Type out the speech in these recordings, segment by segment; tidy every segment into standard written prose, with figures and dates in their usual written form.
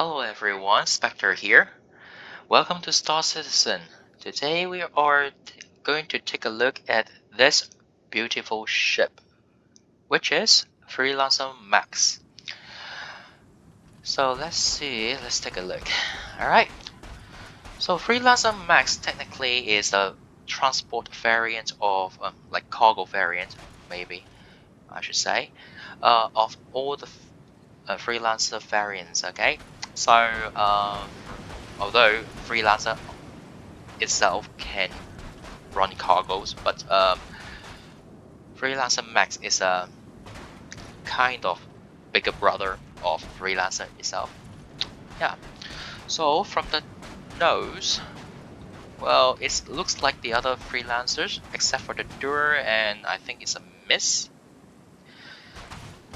Hello everyone, Specter here. Welcome to Star Citizen. Today we are going to take a look at this beautiful ship, which is Freelancer Max. So let's take a look. Alright, so Freelancer Max technically is a transport variant of, like cargo variant, maybe I should say, of all the Freelancer variants, okay? So, although Freelancer itself can run cargoes, but Freelancer Max is a kind of bigger brother of Freelancer itself. Yeah. So from the nose, well, it looks like the other Freelancers, except for the door, and I think it's a miss.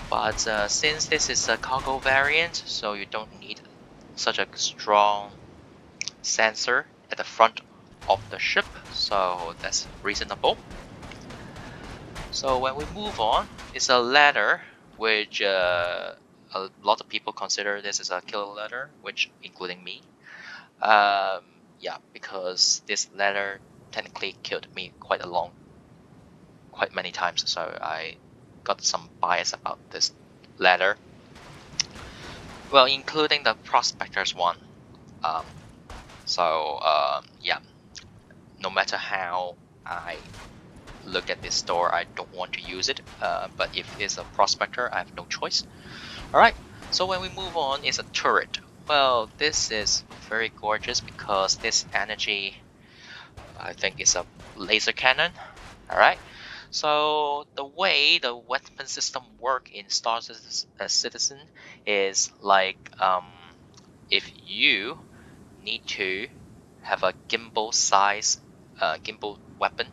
But since this is a cargo variant, so you don't need such a strong sensor at the front of the ship, so that's reasonable. So when we move on, it's a ladder, which a lot of people consider this as a killer ladder, which including me. Yeah, because this ladder technically killed me quite many times, so I got some bias about this ladder. Well, including the prospectors one. Um, yeah, no matter how I look at this store, I don't want to use it, but if it's a prospector, I have no choice. Alright, so when we move on is a turret. Well, this is very gorgeous because this energy, I think, is a laser cannon. Alright, so the way the weapon system work in Star Citizen is like, if you need to have a gimbal size gimbal weapon.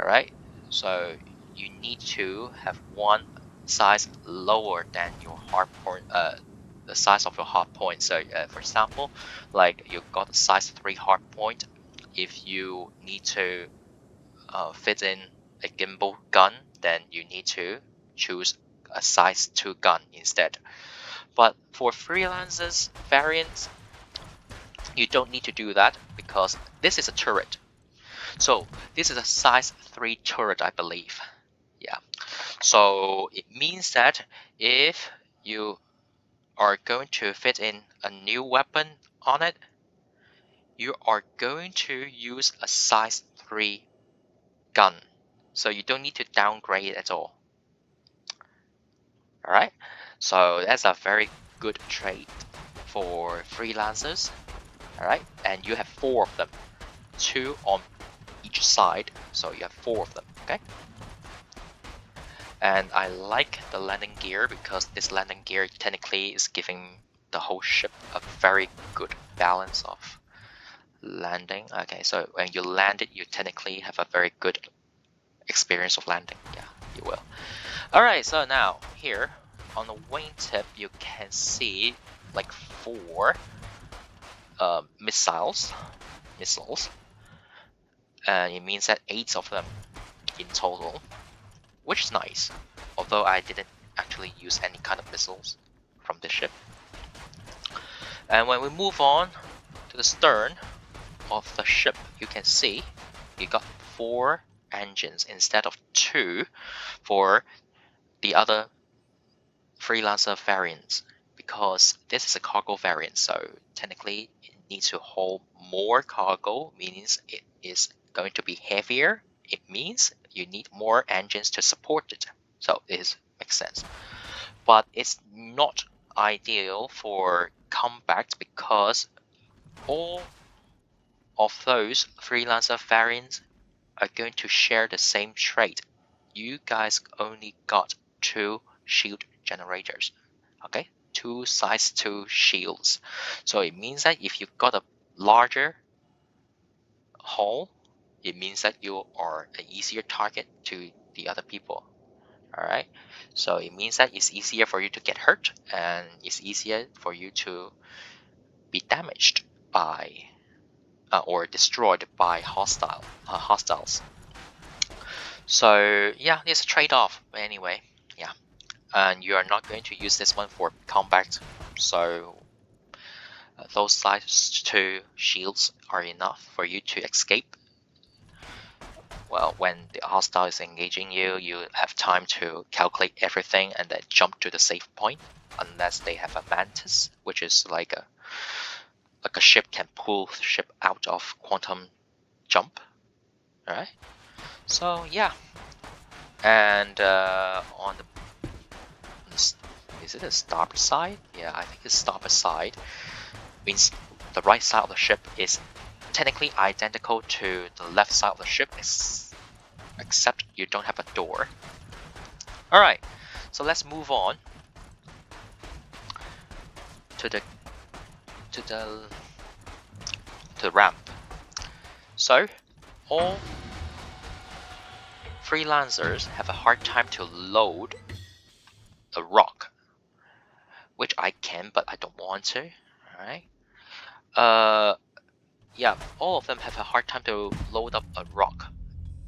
Alright, so you need to have one size lower than your hard point, the size of your hard point. So, for example, like you got a size 3 hard point. If you need to fit in a gimbal gun, then you need to choose a size 2 gun instead. But for freelancers variants, you don't need to do that because this is a turret. So this is a size 3 turret, I believe. Yeah. So it means that if you are going to fit in a new weapon on it, you are going to use a size 3 gun. So you don't need to downgrade it at all. Alright? So that's a very good trade for freelancers. Alright? And you have 4 of them. 2 on each side. So you have 4 of them. Okay? And I like the landing gear because this landing gear technically is giving the whole ship a very good balance of landing. Okay, so when you land it, you technically have a very good experience of landing. Yeah, you will. Alright, so now here on the wingtip, you can see like 4 missiles, and it means that 8 of them in total, which is nice, although I didn't actually use any kind of missiles from the ship. And when we move on to the stern of the ship, you can see you got 4 engines instead of 2 for the other freelancer variants, because this is a cargo variant, so technically it needs to hold more cargo, means it is going to be heavier. It means you need more engines to support it. So it makes sense. But it's not ideal for combat because all of those freelancer variants are going to share the same trait. You guys only got 2 shield generators. Okay, 2 size 2 shields. So it means that if you've got a larger hull, it means that you are an easier target to the other people. Alright, so it means that it's easier for you to get hurt and it's easier for you to be damaged by or destroyed by hostiles. So yeah, it's a trade-off anyway. Yeah, and you are not going to use this one for combat, so Those size 2 shields are enough for you to escape. Well, when the hostile is engaging you, you have time to calculate everything and then jump to the safe point, unless they have a mantis, which is like a ship can pull the ship out of quantum jump. Alright, so yeah, and on the is it the starboard side? Yeah, I think it's starboard side. Means the right side of the ship is technically identical to the left side of the ship, except you don't have a door. Alright, so let's move on to the ramp. So all freelancers have a hard time to load a rock, which I can, but I don't want to. Alright. Yeah, all of them have a hard time to load up a rock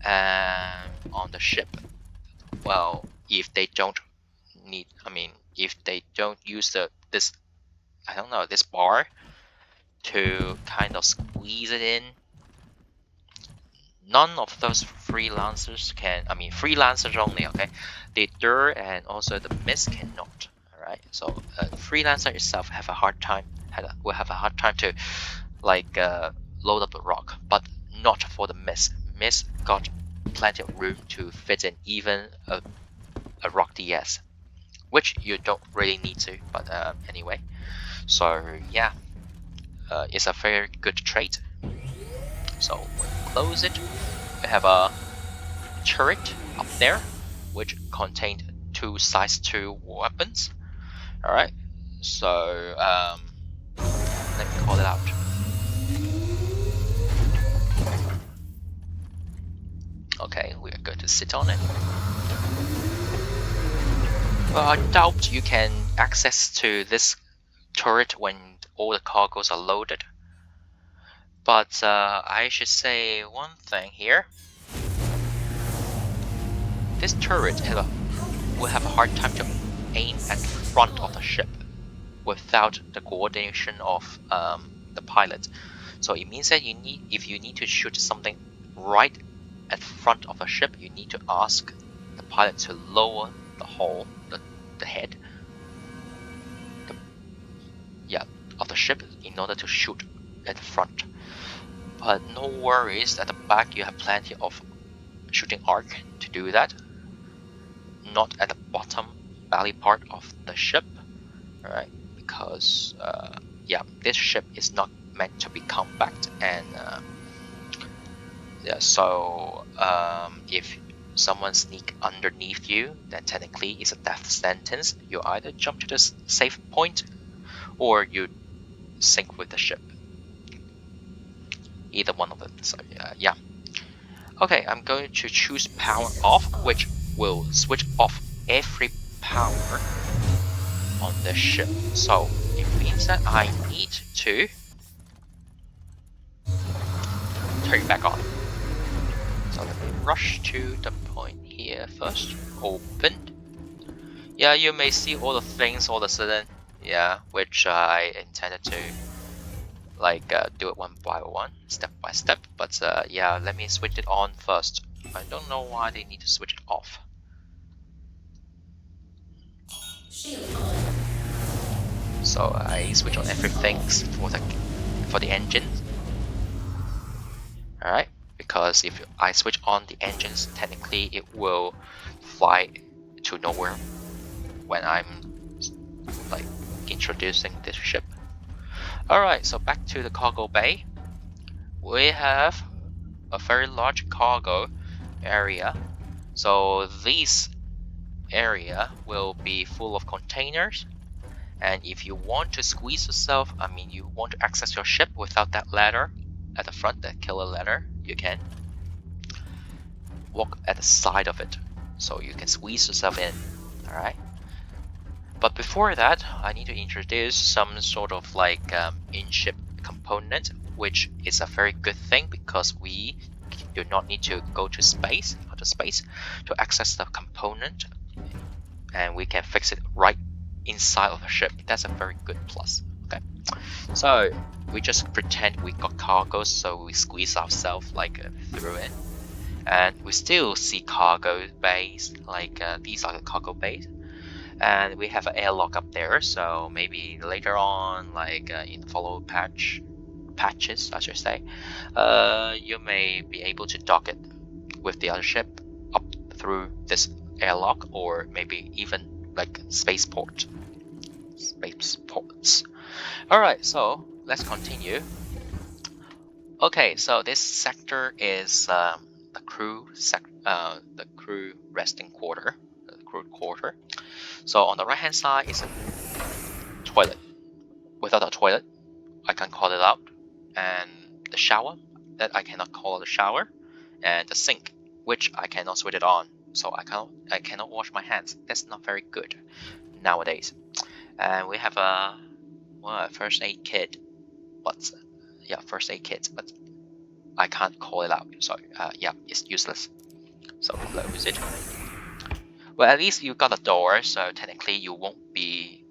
on the ship. Well, if they don't if they don't use this bar to kind of squeeze it in, none of those freelancers can. Freelancers only. Okay, the dirt and also the mist cannot. All right, so freelancer itself will have a hard time to load up the rock, but not for the mist. Mist got plenty of room to fit in even a rock DS, which you don't really need to. But anyway, so yeah, it's a very good trait. So when you close it, we have a turret up there, which contained 2 size 2 weapons. All right, so let me call it out. Okay, we are going to sit on it. Well, I doubt you can access to this turret when all the cargoes are loaded. But I should say one thing here. This turret will have a hard time to aim at the front of the ship without the coordination of the pilot. So it means that if you need to shoot something right at the front of the ship, you need to ask the pilot to lower the hull, the head, of the ship in order to shoot at the front. But no worries, at the back you have plenty of shooting arc to do that. Not at the bottom belly part of the ship, alright? Because this ship is not meant to be compact, and if someone sneak underneath you, then technically it's a death sentence. You either jump to the safe point or you sink with the ship. Either one of them. So yeah. Okay, I'm going to choose power off, which will switch off every power on the ship. So it means that I need to turn it back on. So let me rush to the point here first. Open. Yeah, you may see all the things all of a sudden. Yeah, which I intended to do it one by one, step by step. But yeah, let me switch it on first. I don't know why they need to switch it off. So I switch on everything for the engine. Alright, because if I switch on the engines, technically it will fly to nowhere when I'm introducing this ship. Alright, so back to the cargo bay. We have a very large cargo area. So this area will be full of containers. And if you want to squeeze yourself, you want to access your ship without that ladder at the front, that killer ladder, you can walk at the side of it, so you can squeeze yourself in. Alright. But before that, I need to introduce some sort of in-ship component, which is a very good thing because we do not need to go to outer space to access the component, and we can fix it right inside of the ship. That's a very good plus. Okay, so we just pretend we got cargo, so we squeeze ourselves like through it, and we still see cargo bays. Like these are the cargo bays, and we have an airlock up there. So maybe later on, like in the follow patches, I should say, you may be able to dock it with the other ship up through this airlock, or maybe even like spaceports. All right, so let's continue. Okay, so this sector is the crew resting quarter, the crew quarter. So on the right hand side is a toilet. Without a toilet, I can call it out, and the shower that I cannot call it a shower, and the sink which I cannot switch it on, so I cannot wash my hands. That's not very good nowadays. And we have a first aid kit. First aid kit, but I can't call it out. So yeah, it's useless. So close it. Well, at least you got a door, so technically you won't be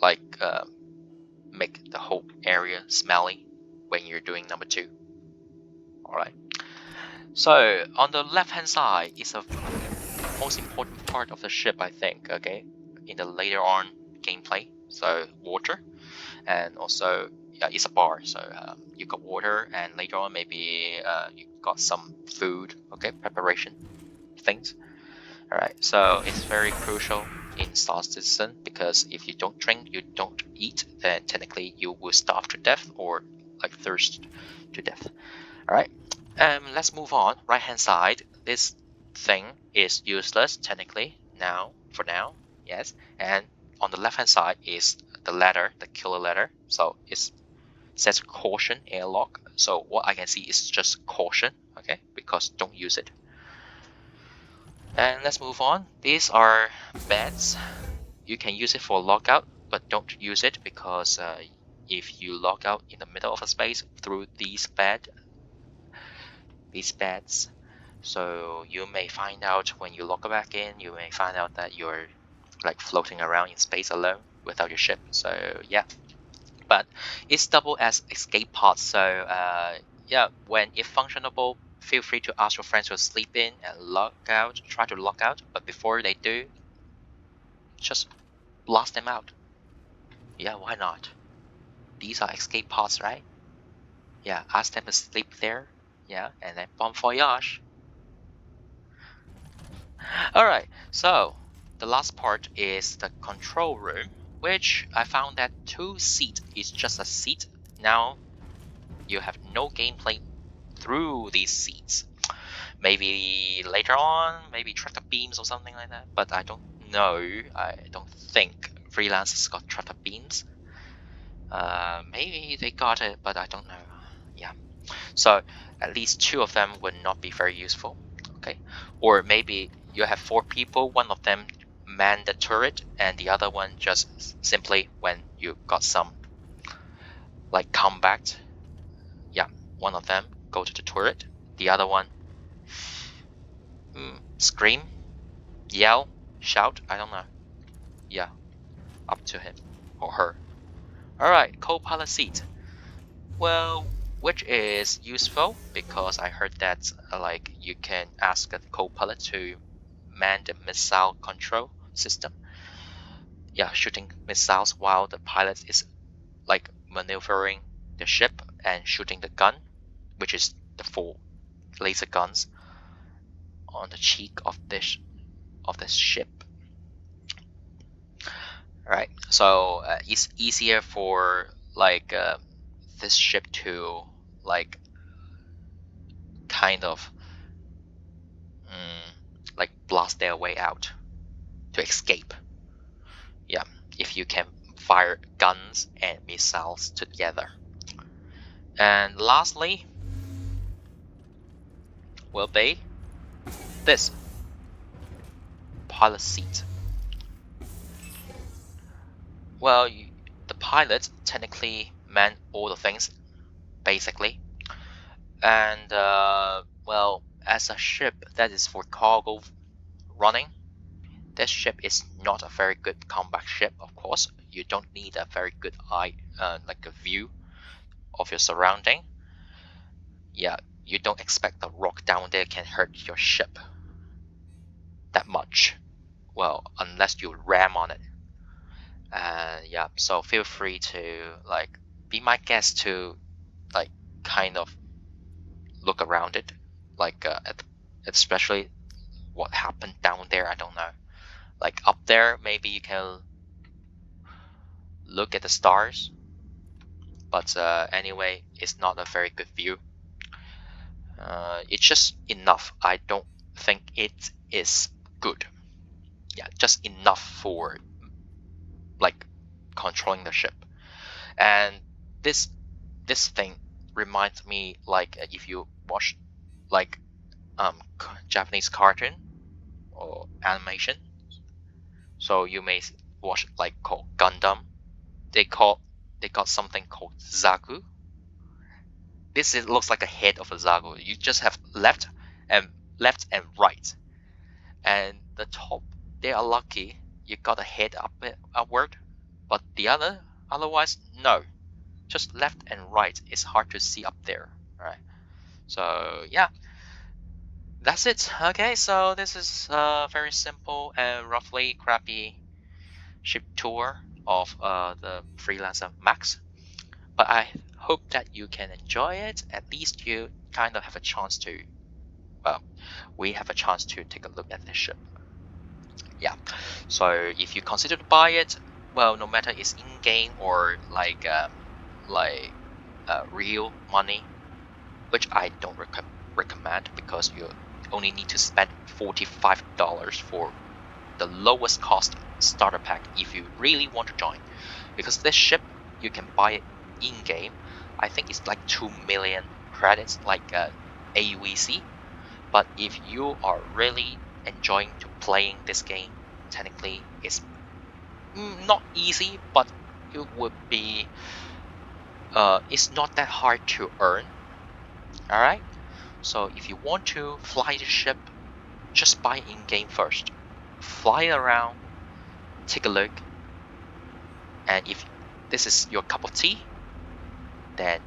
like make the whole area smelly when you're doing number 2. All right. So on the left hand side is a most important part of the ship, I think. Okay, in the later on gameplay. So water, and also yeah, it's a bar. So you got water, and later on maybe you got some food. Okay, preparation things. All right. So it's very crucial in Star Citizen, because if you don't drink, you don't eat, then technically you will starve to death or like thirst to death. All right. Let's move on. Right hand side, this thing is useless technically now, for now, yes. And on the left hand side is the ladder, the killer ladder. So it says caution airlock. So what I can see is just caution, okay, because don't use it. And let's move on. These are beds. You can use it for lockout, but don't use it, because if you log out in the middle of a space through these beds, so you may find out when you log back in, you may find out that you're like floating around in space alone without your ship. So yeah, but it's double as escape pods. So yeah, when if functionable, feel free to ask your friends to sleep in and log out. Try to log out, but before they do, just blast them out. Yeah, why not? These are escape pods, right? Yeah, ask them to sleep there. Yeah, and then bon voyage. Alright, so the last part is the control room, which I found that 2 seat is just a seat. Now you have no gameplay through these seats. Maybe later on, maybe tractor beams or something like that, but I don't know. I don't think freelancers got tractor beams. Maybe they got it, but I don't know. Yeah. So at least 2 of them would not be very useful. Okay. Or maybe you have 4 people, one of them man the turret, and the other one just simply when you got some like combat. Yeah, one of them go to the turret, the other one scream, yell, shout. I don't know. Yeah, up to him or her. All right, co-pilot seat. Well, which is useful because I heard that like you can ask the co-pilot to man the missile control system. Yeah, shooting missiles while the pilot is like maneuvering the ship and shooting the gun, which is the 4 laser guns on the cheek of this ship. Right, so it's easier for like this ship to like kind of like blast their way out to escape. Yeah, if you can fire guns and missiles together. And lastly will be this pilot seat. Well, the pilot technically man all the things basically, and well, as a ship that is for cargo running, this ship is not a very good combat ship. Of course, you don't need a very good eye, like a view of your surrounding. Yeah, you don't expect the rock down there can hurt your ship that much. Well, unless you ram on it. Yeah, so feel free to like be my guest to like kind of look around it, like especially what happened down there. I don't know. Like up there, maybe you can look at the stars, but anyway, it's not a very good view. It's just enough. I don't think it is good. Yeah, just enough for like controlling the ship. And this this thing reminds me like if you watch like Japanese cartoon or animation, so you may watch like called Gundam. They call they got something called Zaku. Looks like a head of a Zaku. You just have and left and right, and the top they are lucky you got a head upward, but the otherwise no, just left and right. It's hard to see up there, right? So yeah, that's it. Okay, so this is a very simple and roughly crappy ship tour of the Freelancer Max. But I hope that you can enjoy it. At least you kind of have a chance to, well, we have a chance to take a look at the ship. Yeah. So if you consider to buy it, well, no matter it's in game or like real money, which I don't recommend because you only need to spend $45 for the lowest cost starter pack if you really want to join. Because this ship you can buy it in game. I think it's like 2 million credits, like AUEC. But if you are really enjoying to playing this game, technically it's not easy, but it would be it's not that hard to earn. All right. So if you want to fly the ship, just buy in game first. Fly around, take a look, and if this is your cup of tea, then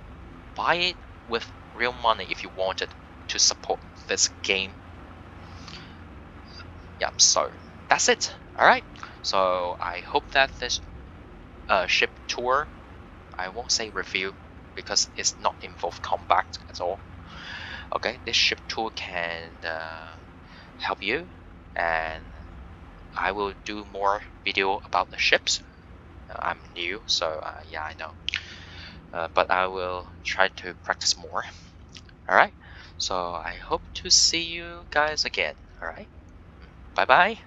buy it with real money if you want it to support this game. Yeah, so that's it. All right. So I hope that this ship tour, I won't say review because it's not involved combat at all. Okay, this ship tour can help you, and I will do more video about the ships. I'm new, so yeah, I know. But I will try to practice more. All right. So I hope to see you guys again. All right. Bye bye.